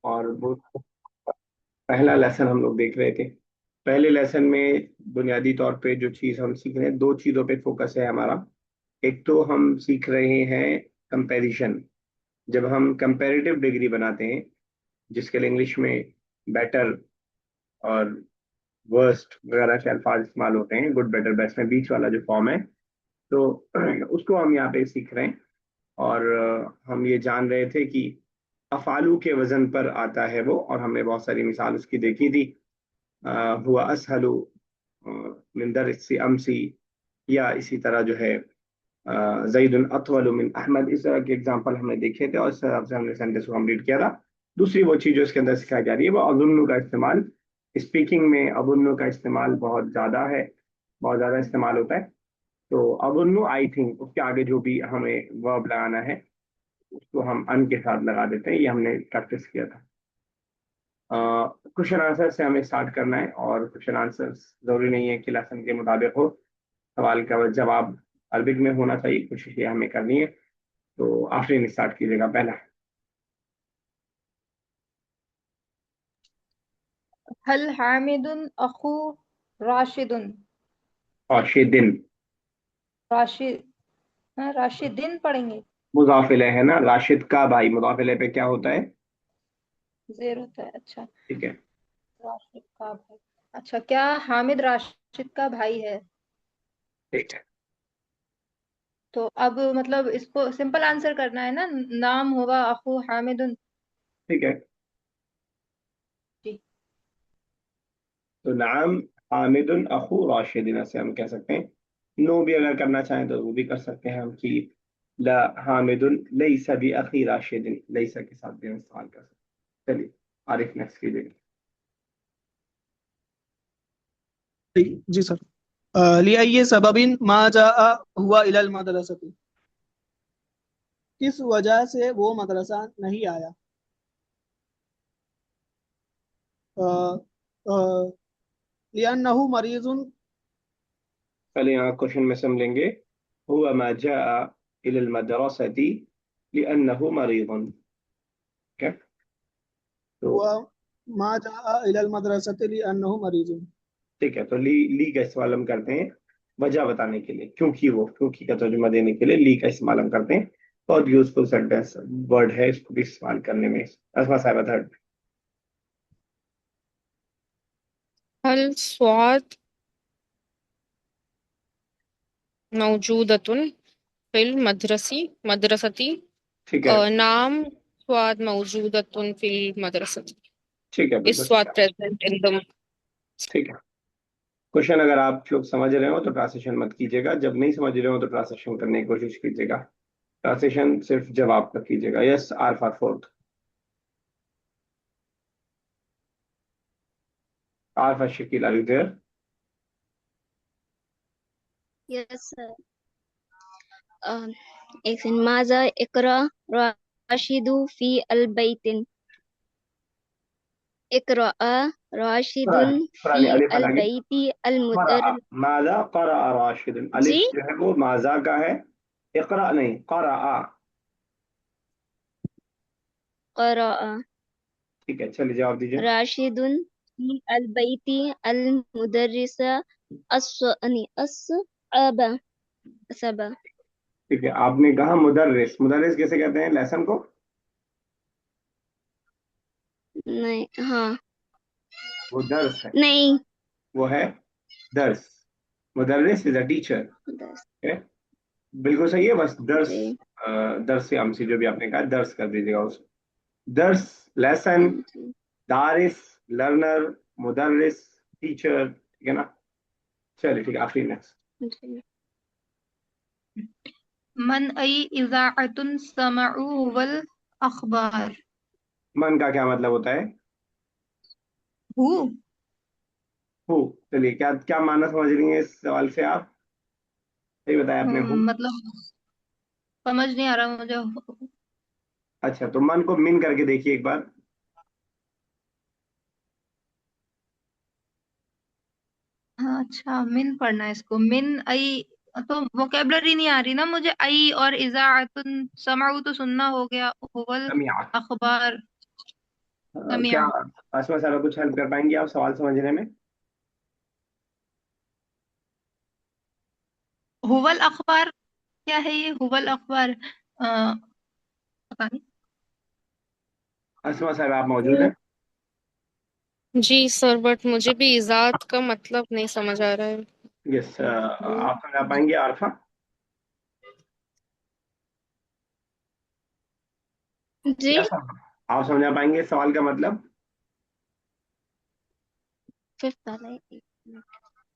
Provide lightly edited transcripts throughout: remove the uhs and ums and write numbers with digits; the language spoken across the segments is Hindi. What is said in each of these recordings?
और वो पहला लेसन हम लोग देख रहे थे। पहले लेसन में बुनियादी तौर पे जो चीज़ हम सीख रहे हैं, दो चीज़ों पे फोकस है हमारा। एक तो हम सीख रहे हैं कंपैरिजन। जब हम कंपैरेटिव डिग्री बनाते हैं, जिसके लिए इंग्लिश में बेटर और वर्स्ट वगैरह के अल्फाज इस्तेमाल होते हैं, गुड बेटर बेस्ट में बीच वाला जो फॉर्म है, तो उसको हम यहाँ पे सीख रहे हैं। और हम ये जान रहे थे कि अफालू के वजन पर आता है वो, और हमने बहुत सारी मिसाल उसकी देखी थी। हुआ असहलु मिन दरसी अमसी, या इसी तरह जो है जईदुन अतवलु मिन अहमद, इस तरह के एग्जाम्पल हमने देखे थे और इस हिसाब से हमने सेंटेंस को कंप्लीट किया था। दूसरी वो चीज़ जो इसके अंदर सिखाई जा रही है वो अजुन्नु का इस्तेमाल। स्पीकिंग में अजुन्नु का इस्तेमाल बहुत ज़्यादा है, बहुत ज़्यादा इस्तेमाल होता है। तो अजुन्नु आई थिंक, उसके आगे जो भी हमें वर्ब लगाना है उसको हम अन के साथ लगा देते हैं। ये हमने प्रैक्टिस किया था। क्वेश्चन आंसर से हमें स्टार्ट करना है, और क्वेश्चन आंसर जरूरी नहीं है कि लेसन के मुताबिक हो। सवाल का जवाब अरबिक में होना चाहिए, कोशिश ये हमें करनी है। तो आफरीन स्टार्ट कीजिएगा पहला। हल हामिदुन अखू राशिदुन। और दिन। राशिद, हाँ राशिदीन पढ़ेंगे। मुजाफिले है ना, राशिद का भाई, मुजाफिले पे क्या होता है? जेर होता है, अच्छा। ठीक है। राशिद का भाई, अच्छा, क्या हामिद राशिद का भाई है? ठीक है। तो अब मतलब इसको सिंपल आंसर करना है ना, नाम होगा अखू हामिदुन। ठीक है। जी। तो नाम हामिदुन अखू राशिदिन से हम कह सकते हैं। नो भी अगर करना चाहें तो वो भी कर सकते हैं हम कि ला हामिदुन लैसा भी अखी राशिदिन, लैसा के साथ भी हम इस्तेमाल कर सकते हैं। चलिए आरिफ नेक्स्ट कीजिएगा। जी सर। लिअय्यि सबबिन मा जाअ हुआ इलल मदरसति। किस वजह से वो मदरसा नहीं आया? लिअन्नहु मरीजुन। पहले यहाँ क्वेश्चन में समझेंगे। हुआ मा जाअ इलल मदरसती लिअन्नहु मरीदुन। ठीक है। तो हुआ मा जाअ इलल मदरसति लिअन्नहु मरीजुन। ठीक है, तो ली का इस्तेमाल हम करते हैं वजह बताने के लिए, क्योंकि वो, क्योंकि का तर्जुमा देने के लिए ली का इस्तेमाल हम करते हैं। बहुत यूजफुल सेंटेंस वर्ड है, इसको भी इस्तेमाल करने में। असमा साहब थर्ड। हल स्वाद मौजूदतुन फिल मदरसी मदरसती। ठीक है। नाम स्वाद मौजूदतुन फिल मदरसती। ठीक है, इस बिल्कुल ठीक स्वाद है। Present in the. ठीक है। क्वेश्चन अगर आप लोग समझ रहे हो तो ट्रांसलेशन मत कीजिएगा, जब नहीं समझ रहे हो तो ट्रांसलेशन करने की कोशिश कीजिएगा। ट्रांसलेशन सिर्फ जवाब का कीजिएगा। Yes, R for fourth. R for Shakeel, are you there? Yes sir. एक सेकंड, माजा इकरा राशिदु फी अल बैतिन। इकरा राशिदुन फी पुरानी अलिफ अल अलग है। बैति अल क़रअ, मुदर। माज़ा क़रअ राशिदुन, जी। अलिफ जो है वो माज़ा का है। इक़रा नहीं, क़रअ। क़रा ठीक है, चलिए जवाब दीजिए। राशिदुन फी अल बैति अल मुदर्रिस असअबा सबा। ठीक है, आपने कहा मुदर्रिस। मुदर्रिस कैसे कहते हैं लेसन को? नहीं, हाँ। वो दर्स है, नहीं। वो है दर्स। मुदर्रिस इज अ टीचर। दस। है, बिल्कुल सही है। बस दर्स, जी। दर्स से हमसे जो भी आपने कहा दर्स कर दीजिएगा उसको। दर्स, लेसन, जी। दारिस, लर्नर, मुदर्रिस, टीचर। ठीक है ना? चलिए ठीक है, आखिरी नेक्स्ट। जी। मन अई इज़ाअतुन समअू वल अखबार। मन का क्या मतलब होता है? हु। हु। चलिए, क्या क्या माना समझ रही है इस सवाल से आप? सही बताया आपने, हु। मतलब समझ नहीं आ रहा मुझे। अच्छा, तो मन को मिन करके देखिए एक बार। हाँ, अच्छा, मिन पढ़ना है इसको, मिन आई। तो वोकेबलरी नहीं आ रही ना मुझे, आई और इज़ाअतुन। समअू तो सुनना हो गया, हुवल समिया। अखबार। क्या समिया। आसमा साहब कुछ हेल्प कर पाएंगे आप सवाल समझने में? हुवल अखबार, क्या है ये हुवल अखबार? पता नहीं। आसमा साहब आप मौजूद हैं? जी सर, बट मुझे भी इजाद का मतलब नहीं समझ आ रहा है। यस, आप समझा पाएंगे आरफा? जी। यस, आप समझा पाएंगे सवाल का मतलब? फिफ्थ वाला है, एक मिनट,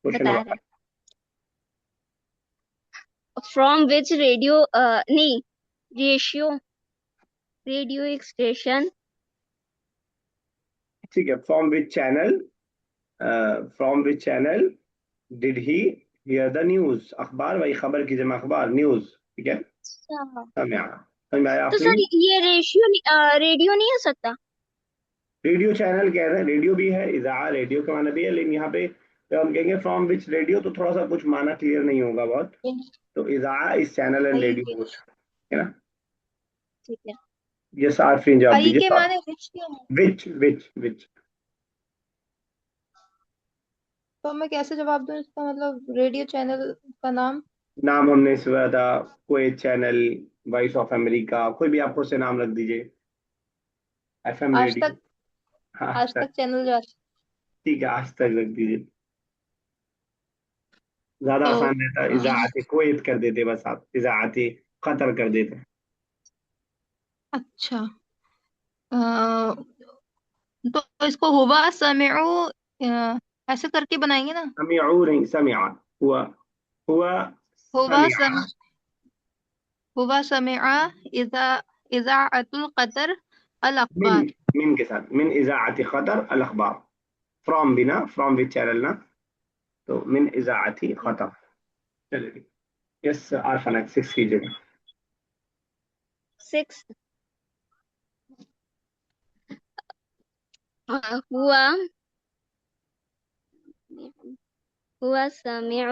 क्वेश्चन बता रहे नंबर। हैं। फ्रॉम विच रेडियो नहीं, रेशियो रेडियो स्टेशन। ठीक है, from which channel did he here the news? अखबार, वही खबर की जमा अखबार, न्यूज। ठीक है, अच्छा, समझ आया? समझ आया तो आपने? सर ये रेडियो नहीं हो सकता? रेडियो चैनल कह रहे हैं, रेडियो भी है, इज़ा रेडियो का माना भी है, लेकिन यहाँ पे जब हम कहेंगे फ्रॉम विच रेडियो तो थोड़ा सा कुछ माना क्लियर नहीं होगा बहुत। तो इज़ा इस channel and I radio both, which. है ना? ठीक है। ये सार्फिन जवाब आई दीजिए। के माने विच क्या है? विच विच विच। तो मैं कैसे जवाब दूं इसका? मतलब रेडियो चैनल का नाम। नाम हमने इस बार था, कोई चैनल, वॉइस ऑफ अमेरिका, कोई भी आप खुद से नाम रख दीजिए, एफएम आज रेडियो। तक। हाँ आज सर, तक चैनल जो ठीक है, आज तक रख दीजिए, ज्यादा तो आसान रहता। इजाअत कुवैत कर देते, बस आप इजाअत कतर कर देते। अच्छा। अ, तो इसको हुवा समिउ ऐसे करके बनाएंगे ना? समिअू नहीं, समिआ। हुआ, हुआ हुवा समिआ। सम हुवा समिआ इजा इजाअतुल कतर अल मिन, अखबार। मिन के साथ, मिन इजाअत कतर अल अखबार। फ्रॉम भी ना, फ्रॉम विच चैनल ना, तो मिन इजाअत कतर। चलिए, यस आरफा 6 कीजिएगा। सिक्स। हुआ हुआ समिआ।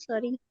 Sorry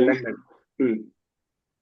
London.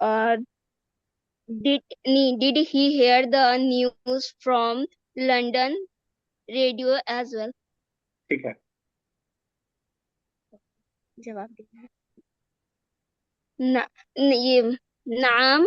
और did he hear the news from London radio as well? ठीक है, जवाब देना है। ये नाम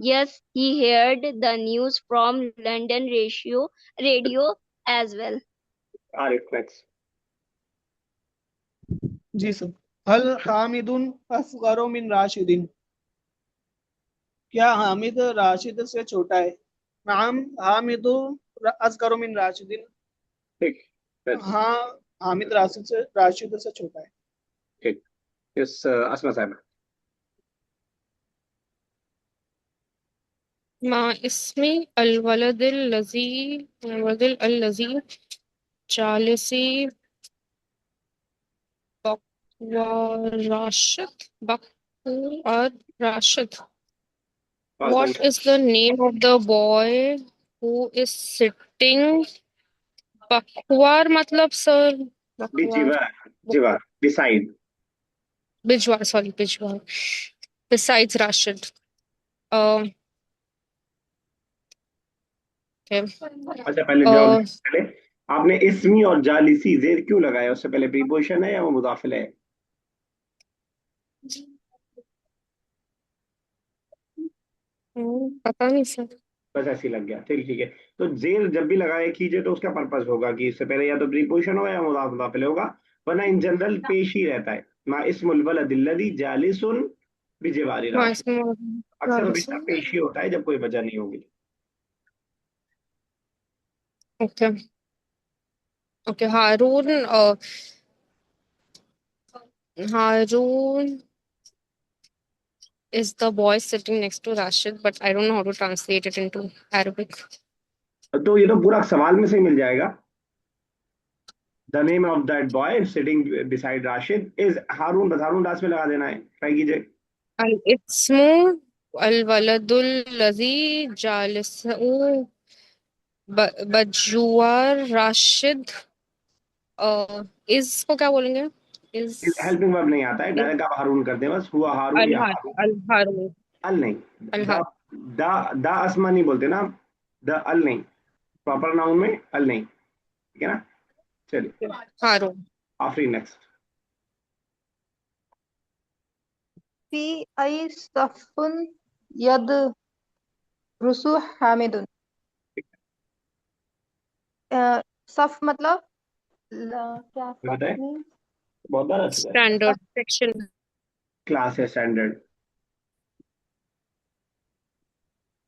Yes, he heard the news from London radio as well. Arif next. जी सर। हल हामिदुन असगरो मिन राशिदिन। क्या हामिद राशिद से छोटा है? नाम हामिदु असगरो मिन राशिदिन। ठीक, यस, हाँ, हामिद राशिद से छोटा है। ठीक, यस असमा साहब। मा इसमी अलवलदिल लजी वलदिल अल्लजी जालिसी बकवाराशिद बकवाराशिद। पास। What is the name of the boy who is sitting? बकवार मतलब सर, बकवार, बिजिवार, जिवार, बिसाइड। बिजवार, सॉरी बिजवार। Besides Rashid. Uh, okay. अच्छा, पहले जवाब Uh, देने से पहले आपने इसमी और जालिसी जेर क्यों लगाया? उससे पहले प्रीपोजिशन है या वो मुदाफिल है? पता नहीं सर। बस ऐसे ही लग गया, ठीक, ठीक है। तो जेर जब भी लगाया कीजिए तो उसका पर्पस होगा कि इससे पहले या तो प्रीपोजिशन होगा या मुदाफिल होगा, वरना इन जनरल पेश ही रहता है। मा इस्मुल वलदिल्लज़ी जालिसुन बिजिवारि हाँ राशिद। इसमें अक्सर हमेशा पेश ही होता है जब कोई वजह नहीं होगी। Okay. Okay Haroon is the boy sitting next to Rashid, but I don't know how to translate it into Arabic. तो ये तो पूरा सवाल में से ही मिल जाएगा. The name of that boy sitting beside Rashid is Haroon. बस हारून दास में लगा देना है. ट्राई कीजिए. Al-ismu al-waladul ladhi jalisu bajwar Rashid. इस को क्या बोलेंगे? इस हेल्पिंग वर्ब नहीं आता है, डायरेक्ट आप हारून कर दें बस. हुआ हारून या हारून. अल-हारून. अल नहीं. द अल-हार द असमा नहीं बोलते ना. द अल नहीं. प्रॉपर नाउन में अल नहीं. ठीक है ना. चलिए हारून. आफरीन नेक्स्ट. फी आई सफुन यद रुसु हामिदुन. सफ मतलब क्या सफ बताए. मीन्स? बहुत बार आ चुका है. Standard section. क्लास है standard.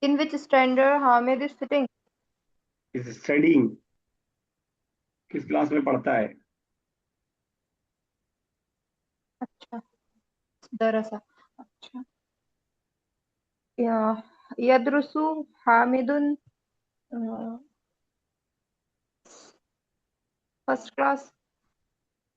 In which standard Hamid is sitting. Is studying. किस क्लास में पढ़ता है. अच्छा, दरसा. अच्छा, यदरुसु हामिदुन फर्स्ट क्लास.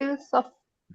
फिल सफ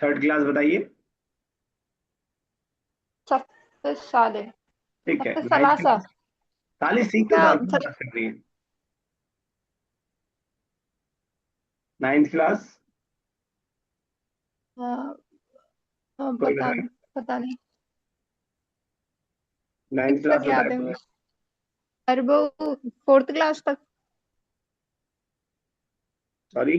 थर्ड क्लास बताइए. सफ साले. ठीक है. सफ नाइन्थ सलासा. क्लास. ताली सीख के क्या तो बात कर रही है. Ninth class. कोई पता बताए. नहीं, पता नहीं. नाइन्थ किस तक क्लास याद है बताए. मुझे. अरे वो फोर्थ क्लास तक. सॉरी.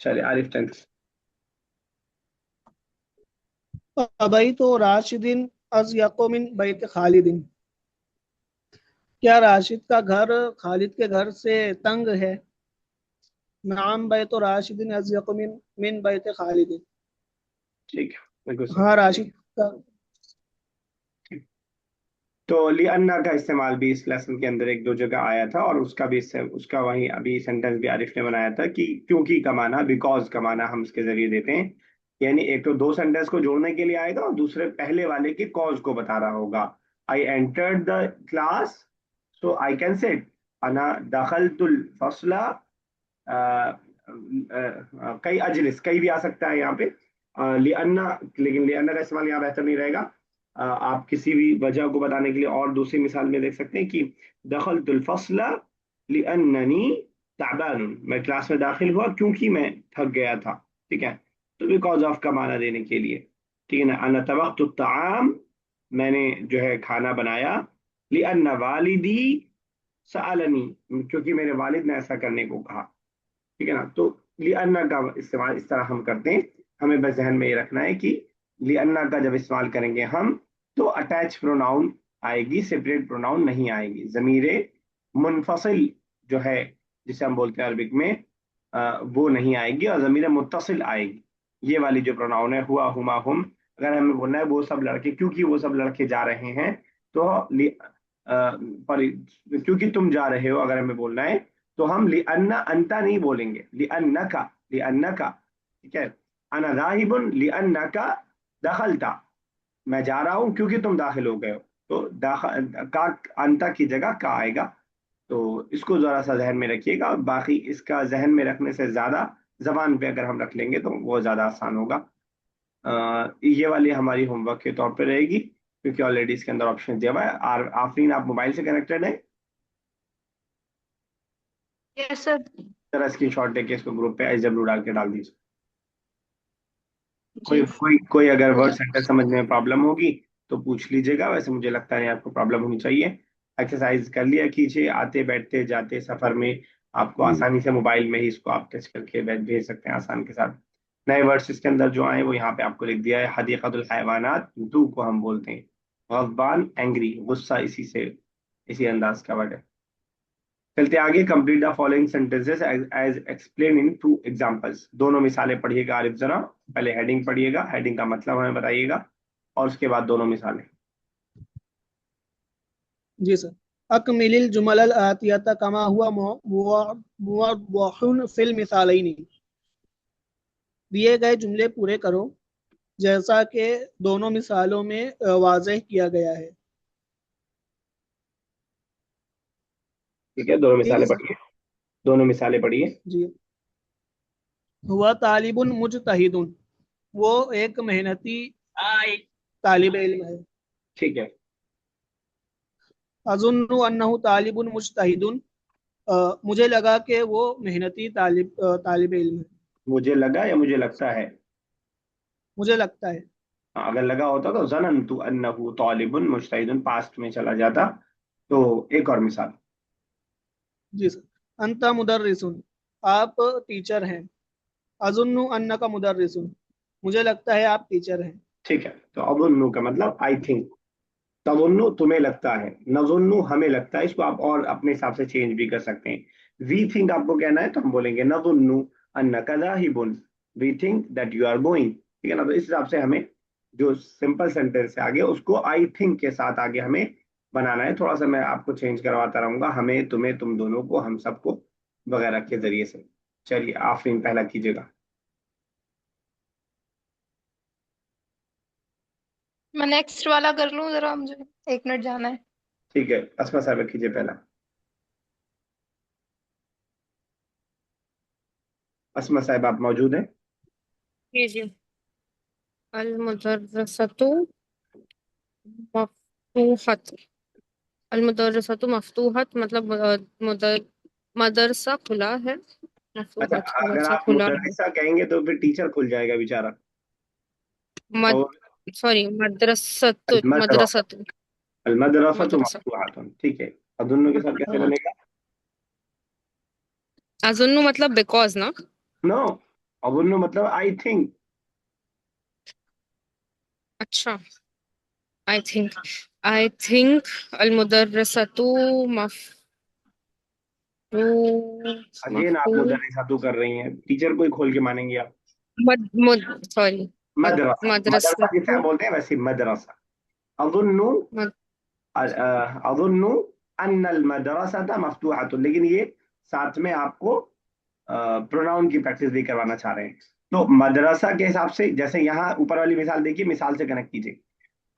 चलिए आरिफ टेंथ. अबई तो राशिदिन अज यकोमिन बैत खालिदिन. क्या राशिद का घर खालिद के घर से तंग है. नाम बैत तो राशिदिन अज यकोमिन मिन बैत खालिदिन. ठीक है. बिल्कुल सही. हाँ राशिद का. तो लिअन्ना का इस्तेमाल भी इस लेसन के अंदर एक दो जगह आया था, और उसका भी उसका वही अभी सेंटेंस भी आरिफ ने बनाया था कि क्योंकि का माना, बिकॉज का माना हम इसके जरिए देते हैं. यानी एक तो दो सेंटेंस को जोड़ने के लिए आएगा और दूसरे पहले वाले के कॉज को बता रहा होगा. I entered the class so I can said अना दखलतुल फसला. कई अजलिस, कई भी आ सकता है यहाँ पे. लिअन्ना, लेकिन लिअन्ना का इस्तेमाल यहाँ बेहतर नहीं रहेगा. आप किसी भी वजह को बताने के लिए और दूसरी मिसाल में देख सकते हैं कि दखलतुल फस्ला लिअन्ननी ताबान. मैं क्लास में दाखिल हुआ क्योंकि मैं थक गया था. ठीक है. तो बिकॉज ऑफ का माना देने के लिए. ठीक है ना. अना तबख्तु ताम, मैंने जो है खाना बनाया. लिअन्ना वालिदी सअलनी, क्योंकि मेरे वालिद ने ऐसा करने को कहा. ठीक है ना. तो लिअन्ना का इस्तेमाल इस तरह हम करते हैं. हमें बस जहन में ये रखना है कि लिअन्ना का जब इस्तेमाल करेंगे हम तो अटैच प्रोनाउन आएगी, सेपरेट प्रोनाउन नहीं आएगी. ज़मीरे मुनफसिल जो है जिसे हम बोलते हैं अरबिक में, वो नहीं आएगी, और ज़मीरे मुत्तसिल आएगी. ये वाली जो प्रोनाउन है हुआ हुमा हुम, अगर हमें बोलना है वो सब लड़के, क्योंकि वो सब लड़के जा रहे हैं, तो क्योंकि तुम जा रहे हो अगर हमें बोलना है तो हम लिअन्ना अंता नहीं बोलेंगे. लिअन्नका, लिअन्नका. ठीक है. अना जाहिबुन लिअन्नका दखलता, मैं जा रहा हूं क्योंकि तुम दाखिल हो गए हो. तो का अंता की जगह का आएगा. तो इसको जरा सा जहन में रखिएगा. बाकी इसका जहन में रखने से ज्यादा जबान पे अगर हम रख लेंगे तो वो ज्यादा आसान होगा. ये वाली हमारी होमवर्क के तौर पे रहेगी, क्योंकि ऑलरेडी इसके अंदर ऑप्शन दिया हुआ है. आफरीन, आप मोबाइल से कनेक्टेड है. Yes sir. जरा स्क्रीन शॉट लेके इसको ग्रुप पे एसडब्ल्यू डाल के डाल दीजिए. जी. कोई अगर वर्ड सेंटेंस समझने में प्रॉब्लम होगी तो पूछ लीजिएगा. वैसे मुझे लगता है आपको प्रॉब्लम होनी चाहिए. एक्सरसाइज कर लिया कीजिए. आते बैठते जाते सफर में आपको आसानी से मोबाइल में ही इसको आप टेस्ट करके भेज सकते हैं आसान के साथ. नए वर्ड्स इसके अंदर जो आए वो यहाँ पे आपको लिख दिया है. हदीक़तुल हैवानात, जू को हम बोलते हैं. गज़बान, एंग्री, गुस्सा, इसी अंदाज का वर्ड है. चलते आगे। Complete the following sentences as explain in two examples. दोनों मिसालें पढ़िएगा आरिफ जरा। पहले हेडिंग पढ़िएगा, हेडिंग का मतलब हमें बताइएगा, और उसके बाद दोनों मिसालें। जी सर। अकमिलिल जुमलल आतियता कमा हुआ मुवद्दहुन फिल मिसालैनी। दिए गए जुमले पूरे करो जैसा कि दोनों मिसालों में वाज़ेह किया गया है। ठीक है, दोनों ठीक है मिसालें सर। पढ़िए। दोनों मिसालें पढ़िए। जी। हुआ तालिबुन मुजतहिदुन, वो एक मेहनती तालिब इल्म है। ठीक है। अजुन्नु अन्नहु तालिबुन मुजतहिदुन, मुझे लगा कि वो मेहनती तालिब इल्म है। मुझे लगा या मुझे लगता है? मुझे लगता है। हाँ, अगर लगा होता तो ज़ननतु अन्नहु तालिबुन मुजतहिदुन पास्ट में चला जाता। तो एक और मिसाल। जी सर। अंता मुदर्रिसुन, आप टीचर हैं। अजुन्नु अन्नका मुदर्रिसुन, मुझे लगता है आप टीचर हैं। ठीक है, तो अज़ुन्नु का मतलब आई थिंक, तज़ुन्नु तुम्हें लगता है, नज़ुन्नु हमें लगता है। इसको आप और अपने हिसाब से चेंज भी कर सकते हैं। वी थिंक आपको कहना है तो हम बोलेंगे नज़ुन्नु अन्नका ज़ाहिबुन, we think that you are going. ठीक है ना? तो इस हिसाब से हमें जो सिंपल सेंटेंस है आगे उसको आई थिंक के साथ आगे हमें बनाना है। थोड़ा सा मैं आपको चेंज करवाता रहूंगा, हमें, तुम्हें, तुम दोनों को, हम सबको वगैरह के जरिए से। चलिए आफरीन पहला कीजिएगा। मैं नेक्स्ट वाला कर लूं जरा, मुझे 1 मिनट जाना है। ठीक है, अस्मा साहब कीजिए पहला। अस्मा साहब आप मौजूद हैं? जी जी। अल मुदर्रसतु मफ्तूहत। अल मुदर्रसतु मफ्तूहत मतलब मदरसा खुला है। अच्छा, मफ्तूहत अगर मदरसा आप खुला है। मुदर्रिसा कहेंगे तो फिर टीचर खुल जाएगा बेचारा। मद और सॉरी मदरसतु अलमदरसा, मदरसतु अलमदरसा तो मदरसा। मफ्तूहातुन। ठीक है, और दोनों के साथ कैसे बनेगा? अजुन्नु मतलब बिकॉज ना। नो, अबुन्नु मतलब आई थिंक। अच्छा। आई थिंक अल मुदर्रसतु अगेन आप मफ्तू मुदर्रिसा तो कर रही हैं, टीचर को ही खोल के मानेंगे आप? मद मद सॉरी मदरसा, मदरसा जिसे मदरसतु हम बोलते हैं वैसे मदरसा। अजुन्नु, मद, अजुन्नु अन्नल मदरसा मफ्तूहातुन, लेकिन ये साथ में आपको प्रोनाउन की प्रैक्टिस भी करवाना चाह रहे हैं। तो मदरसा के हिसाब से, जैसे यहाँ ऊपर वाली मिसाल देखिए, मिसाल से कनेक्ट कीजिए।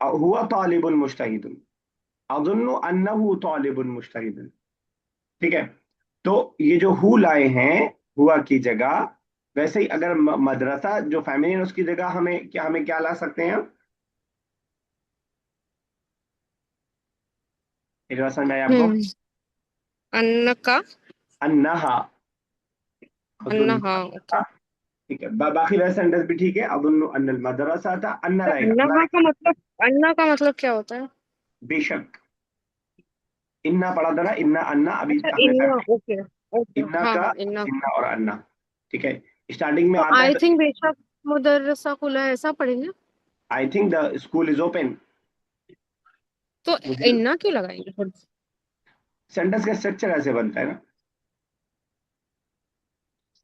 हुआ तालिबुन मुज्तहिदुन, अजुन्नु अन्नहु तालिबुन मुज्तहिदुन। ठीक है, तो ये जो हु लाए हैं हुआ की जगह, वैसे ही अगर मदरसा जो फेमिनिन उसकी जगह हमें क्या ला सकते हैं हम? ये जो समझ में आया आपको? हम्म अन्न का अन्नहा, अन्न अजुन्नु हाँ ओके। अन्नहा। ठीक है, बाकी वैसे सेंटेंस भी ठीक है। अजुन्नु अन्नल मदरसा था, अन्ना तो रहेगा, अन्ना रहेगा। अन्ना का मतलब क्या होता है? बेशक। इन्ना पढ़ा था ना, इन्ना अन्ना, अभी अच्छा हमने इन्ना फैमिली ओके। ओके इन्ना हाँ का, हाँ इन्ना। इन्ना और अन्ना। ठीक है, स्टार्टिंग में तो आता है आई तो थिंक बेशक मुदर्रसा खुला है ऐसा पढ़ेंगे। I think the school is open. तो मुझे इन्ना क्यों लगाएंगे फिर? सेंटेंस का स्ट्रक्चर ऐसे बनता है ना।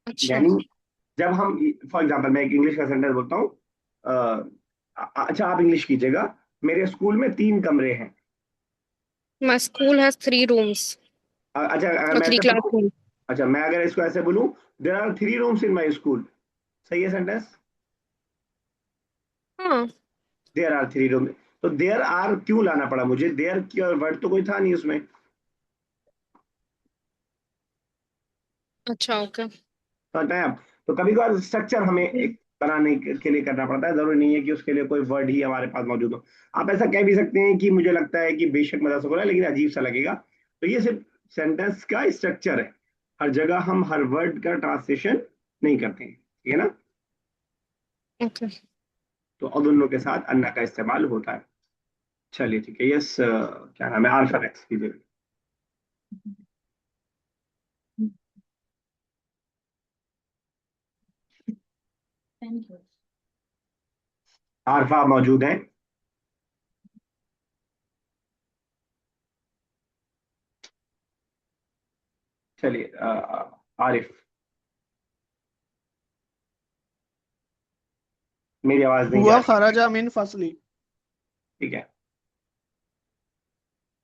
अच्छा। यानी जब हम, फॉर एग्जांपल मैं एक इंग्लिश का सेंटेंस बोलता हूँ। अच्छा आप इंग्लिश कीजिएगा। मेरे स्कूल में 3 कमरे हैं। माई स्कूल हैज 3 रूम्स अच्छा अगर और मैं थ्री ऐसे बोलूँ, क्लासरूम। अच्छा मैं अगर इसको ऐसे बोलूँ, there are 3 rooms in my school, सही है सेंटेंस? हाँ। There are 3 room. तो देर आर क्यों लाना पड़ा मुझे? देर की और वर्ड तो कोई था नहीं उसमें। अच्छा ओके। समझ पाए आप? तो कभी कभार स्ट्रक्चर हमें एक बनाने के लिए करना पड़ता है, जरूरी नहीं है कि उसके लिए कोई वर्ड ही हमारे पास मौजूद हो। आप ऐसा कह भी सकते हैं कि मुझे लगता है कि बेशक मदरसा खुला है, लेकिन अजीब सा लगेगा। तो ये सिर्फ सेंटेंस का स्ट्रक्चर है। हर जगह हम हर वर्ड का ट्रांसलेशन नहीं करते हैं, ठीक है ना? ओके। तो अदुन्नो के साथ अन्ना का इस्तेमाल होता है। चलिए ठीक है, यस, क्या नाम है, आंसर नेक्स्ट कीजिए। आरफा मौजूद है? चलिए आरिफ, मेरी आवाज नहीं जा हुआ रही। खराजा मिन फसली। ठीक है।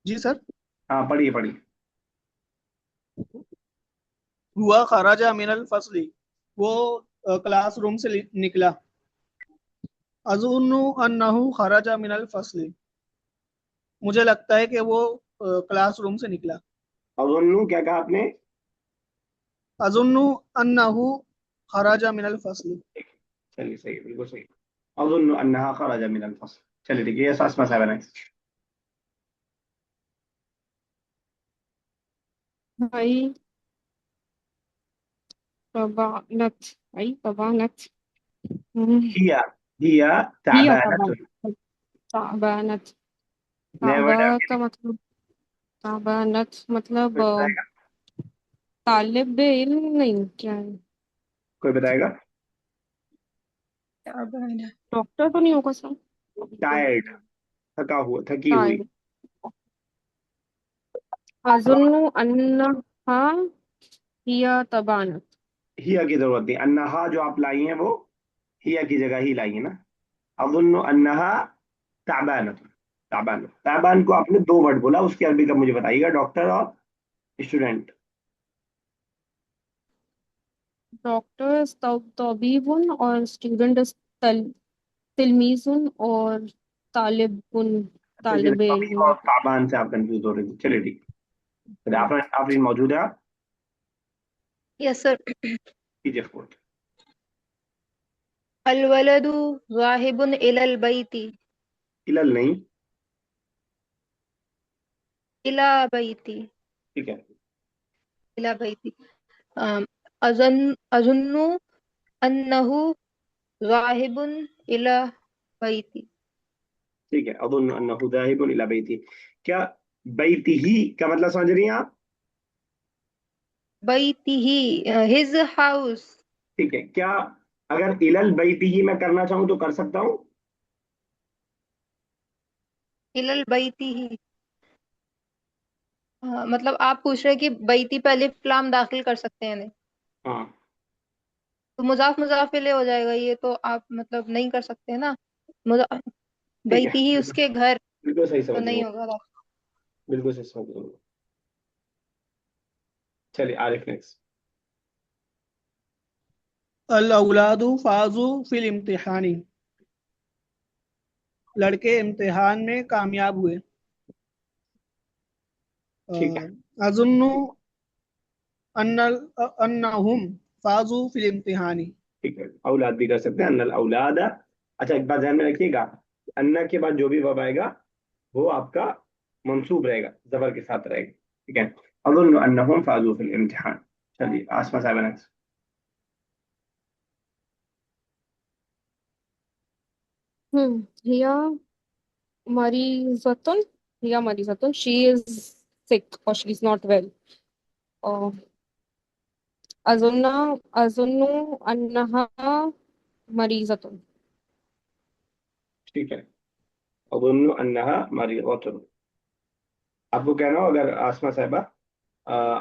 जी सर। हाँ, पढ़िए पढ़िए। हुआ खराजा मिनल फसली, वो क्लासरूम से निकला। अजुन्नु अन्नहु खराजा मिनल फसली, मुझे लगता है कि वो क्लासरूम से निकला। अज़ुन्नु क्या कहा आपने? अजुन्नु अन्नहु खराजा मिनल फसली। चलिए सही है, बिल्कुल सही। अज़ुन्नु अन्नहा खरज मिनल फस्ल। चलिए ठीक है, ये सास मसाला नेक्स्ट। भाई तबानत, भाई तबानत। हिया हिया हिया ताबानतुन। तबानत, ताबानत। नया ताबा वर्ड आ का गया। मतलब, ताबानत मतलब कोई बताएगा? तालिब इल्म नहीं, क्या है? कोई बताएगा? डॉक्टर तो नहीं होगा सर? टायर्ड, थका हुआ, थकी हुई। टाइम। अजुन्नु अन्नहा हिया तबानत। हिया की जरूरत नहीं, अन्नहा जो आप लाई हैं वो हिया की जगह ही लाई है ना। अज़ुन्नु अन्नहा ताबानतुन। ताबान, ताबान को आपने दो वर्ड बोला, उसकी अरबी का मुझे बताइएगा, डॉक्टर और स्टूडेंट। डॉक्टर तबीबुन और स्टूडेंट तिलमीजुन और तालिबुन, अच्छा जी, तालिब तबीब इल्म। और ताबान से आप कंफ्यूज हो रहे थे। चलिए ठीक है। चलिए, आप मौजूद है आप? Yes sir. कीजिए फोर्थ। अलवलदु ज़ाहिबुन इलल बैती। इलल नहीं। इला बैती। ठीक है। इला बैती। अम, अजुन्नु अन्नहु ज़ाहिबुन इला बैती। ठीक है, अज़ुन्नु अन्नहु ज़ाहिबुन इला बैती। क्या बैतिही का मतलब समझ रही हैं आप? बैतिही, हिज हाउस। ठीक है, क्या अगर इलल बैतिही मैं करना चाहूँ तो कर सकता हूँ? इलल बैतिही, मतलब आप पूछ रहे हैं कि बैती पे अलिफ लाम दाखिल कर सकते हैं नहीं? हाँ। तो मुजाफ मुजाफ इले हो जाएगा, ये तो आप मतलब नहीं कर सकते ना। ठीक है, बैती ही बिल्कुल उसके घर, बिल्कुल सही तो समझ रहे नहीं हो। होगा। बिल्कुल सही समझ रहे हो। चलिए आरिफ नेक्स्ट। अल औलादु फाजू फिल इम्तिहानी, लड़के इम्तिहान में कामयाब हुए। ठीक है। अजुन्नु अन्नल अन्नहुम फाजू फिल इम्तिहानी। ठीक है, औलाद भी कर सकते हैं, अन्नल औलाद। अच्छा, एक बात ध्यान में रखिएगा, अन्ना के बाद जो भी वर्ब आएगा वो आपका मंसूब रहेगा, जबर के साथ रहेगा। ठीक है। अज़ुन्नु अन्नहुम फाज़ू फिल इम्तिहान। चलिए आसमा साहब नेक्स्ट। हिया मरीजतुन, हिया मरीजतुन, शी इज सिक और शी इज नॉट वेल। अजुन्ना अजुन्नु अन्नहा मरीजतुन। ठीक है, अज़ुन्नु अन्नहा मरीज़तुन। आपको कहना हो अगर आसमा साहिबा,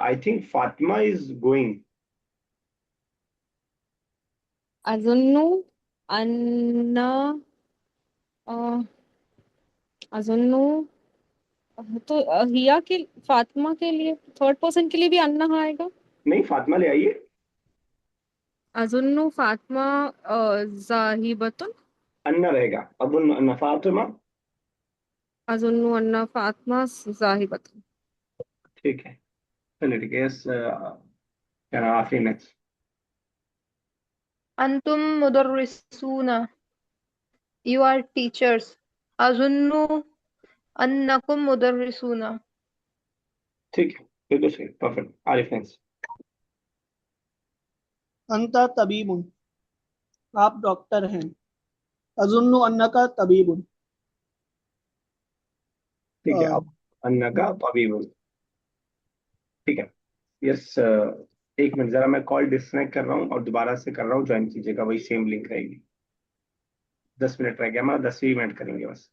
I think Fatima is going. अजुन्नु अन्ना अ, अजुन्नु, तो हिया के, फातिमा के लिए थर्ड पर्सन के लिए भी अन्ना आएगा। नहीं, फातिमा ले आइए। अजुन्नु फातिमा जाहिबतुन। अन्ना रहेगा, अज़ुन्नु अन्ना फातिमा। अजुन्नु अन्ना फातिमा जाहिबतुन। ठीक है। चलिए ठीक है, यस, क्या नाम आखिरी नेक्स्ट। अंतुम मुदर्रिसूना, यू आर टीचर्स। अजुन्नु अन्नकुम मुदर्रिसूना। ठीक है, बिल्कुल सही, परफेक्ट। आरिफ नेक्स्ट। अंता तबीबुन, आप डॉक्टर हैं। अजुन्नु अन्नका तबीबुन। ठीक है, अ, अब अन्ना का तबीब। ठीक है। यस, एक मिनट, जरा मैं कॉल डिस्कनेक्ट कर रहा हूँ और दोबारा से कर रहा हूँ, ज्वाइन कीजिएगा, वही सेम लिंक रहेगी। 10 मिनट रह गया हमारा, 10 ही मिनट करेंगे बस।